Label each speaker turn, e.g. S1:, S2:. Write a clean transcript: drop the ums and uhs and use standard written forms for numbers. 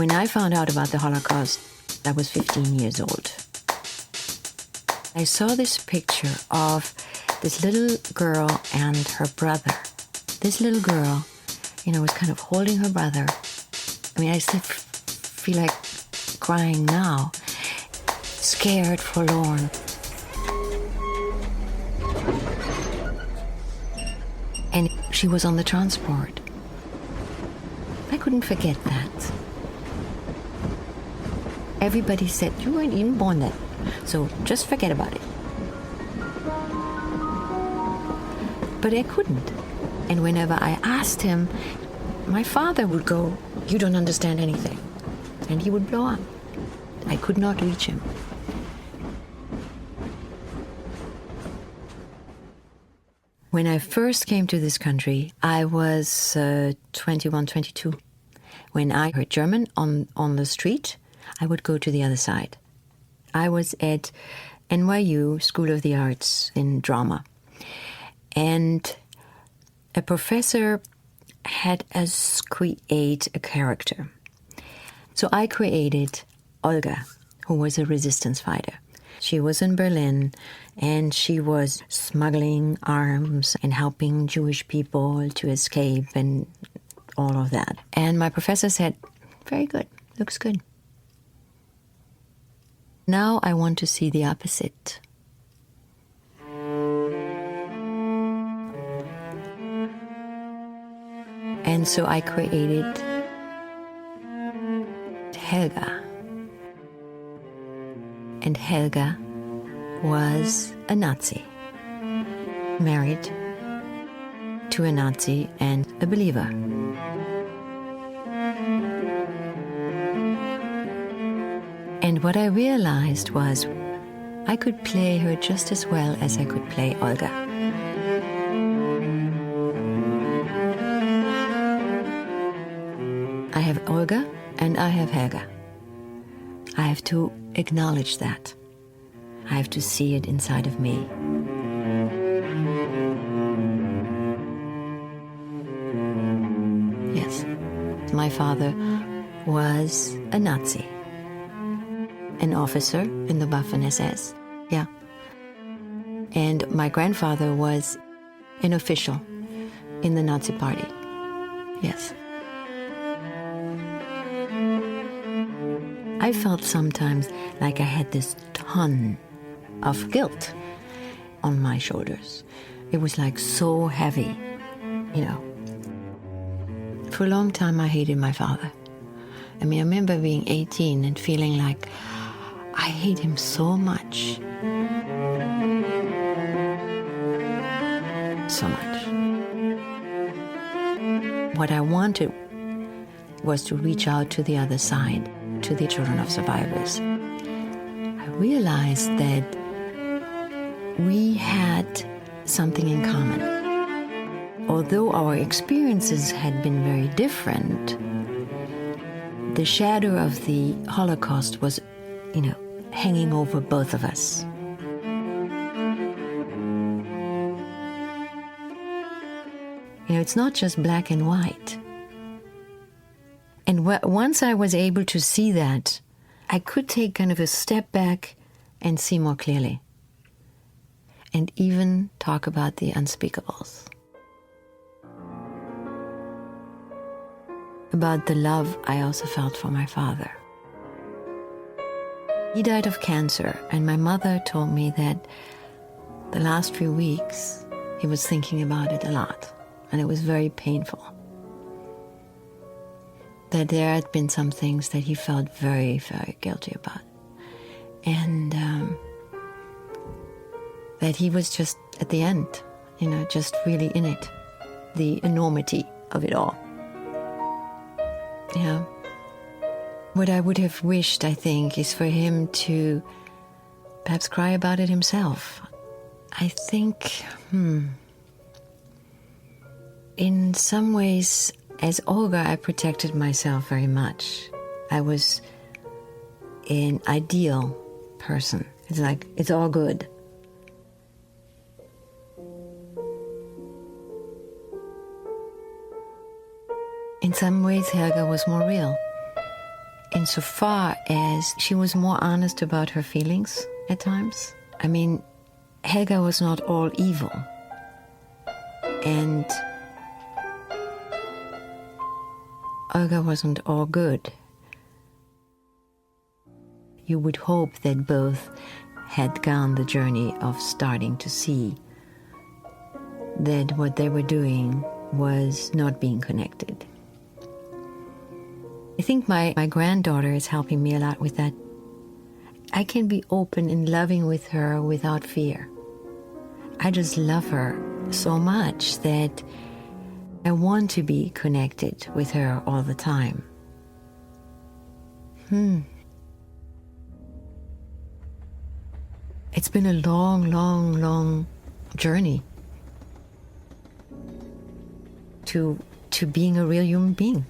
S1: When I found out about the Holocaust, I was 15 years old. I saw this picture of this little girl and her brother. This little girl, was kind of holding her brother. I mean, I still feel like crying now. Scared, forlorn. And she was on the transport. I couldn't forget that. Everybody said, you weren't even born then, so just forget about it. But I couldn't. And whenever I asked him, my father would go, you don't understand anything. And he would blow up. I could not reach him. When I first came to this country, I was 21, 22. When I heard German on the street, I would go to the other side. I was at NYU School of the Arts in drama. And a professor had us create a character. So I created Olga, who was a resistance fighter. She was in Berlin, and she was smuggling arms and helping Jewish people to escape and all of that. And my professor said, very good, looks good. Now I want to see the opposite. And so I created Helga. And Helga was a Nazi, married to a Nazi and a believer. And what I realized was I could play her just as well as I could play Olga. I have Olga and I have Helga. I have to acknowledge that. I have to see it inside of me. Yes, my father was a Nazi, an officer in the Waffen-SS, yeah. And my grandfather was an official in the Nazi party, yes. I felt sometimes like I had this ton of guilt on my shoulders. It was like so heavy, For a long time I hated my father. I mean, I remember being 18 and feeling like I hate him so much. So much. What I wanted was to reach out to the other side, to the children of survivors. I realized that we had something in common. Although our experiences had been very different, the shadow of the Holocaust was, hanging over both of us. It's not just black and white. And once I was able to see that, I could take kind of a step back and see more clearly. And even talk about the unspeakables. About the love I also felt for my father. He died of cancer, and my mother told me that the last few weeks he was thinking about it a lot, and it was very painful. That there had been some things that he felt very, very guilty about. And that he was just at the end, just really in it. The enormity of it all. Yeah. What I would have wished, I think, is for him to perhaps cry about it himself. I think, in some ways, as Olga, I protected myself very much. I was an ideal person. It's like, it's all good. In some ways, Helga was more real. insofar as she was more honest about her feelings at times. I mean, Helga was not all evil. And Olga wasn't all good. You would hope that both had gone the journey of starting to see that what they were doing was not being connected. I think my granddaughter is helping me a lot with that. I can be open and loving with her without fear. I just love her so much that I want to be connected with her all the time. It's been a long, long, long journey to being a real human being.